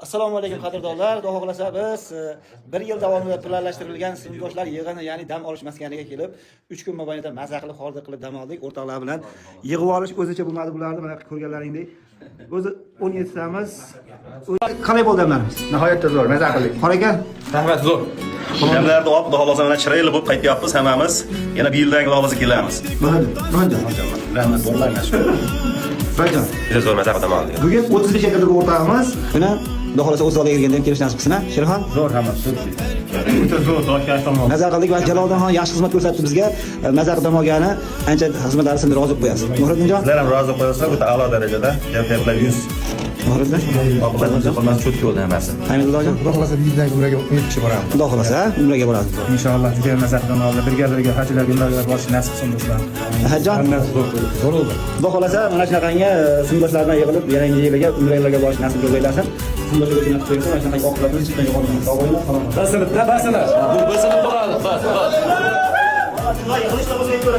Assalomu alaykum qadrdonlar. Xudo xolasa biz 1 yil davomida planlashtirilgan sinfdoshlar yig'ini, ya'ni dam olish maskaniga kelib 3 kun mobaynida maza qilib, xordiq qilib dam oldik. O'rtoqlar bilan yig'ib olish o'zicha bo'lmadi bularni. Mana ko'rganlaringdek. O'zi 17 tamiz. Qanday bo'ldi damlarimiz? Nihoyatda zo'r, maza qildik. Qor aka? Rahmat, zo'r. Damlarni olib, xudo xolasa mana chiroyli bo'lib qaytyapmiz hammamiz. Yana bir yildan xudo xolasa kelamiz. Rahmat, bolalar mashhur. Bayjon. Juda zo'r maza qildim oldik. Bugun 35 yoshli o'rtog'imiz. Buni xudo xolasa o'z zaliga kelganda kelish nasib qilsin. Sherxon? Zo'r hammasi, zo'r. O'ta zo'r, toshkent tomon. Maza qildik va Jaloliddinxon yaxshi xizmat ko'rsatdi bizga. Maza qilib olgani ancha xizmatlari sizni rozi qo'yasiz. Muhriddinjon? Sizlar ham rozi qo'yasiz, o'ta a'lo darajada. Gaplar 100. Muhriddin? Oqibatlar cho'tki bo'ldi hammasi. Hamidullojon? Xudo xolasa yildan umraga 10 kishi boramiz. Xudo xolasa umraga boramiz. Inshaalloh juda ham maza qilgan oldi. Birga hajlarga umraga borish nasib qilsin do'stlar. Hajjon? Zo'r bo'ldi. Xudo xolasa mana shunaqangi sinfdoshlar bilan yig'ilib yangi yilga umralarga borish nasib qilsin. Sinfdoshlar uchun nasib qilsin. Mana shunaqa oqibatlar chiqdan yo'qolmasin. Sog' bo'linglar, salomat. Basini. Bu basini bo'ladi. Bas. Yig'ilishda o'zingizga ko'ra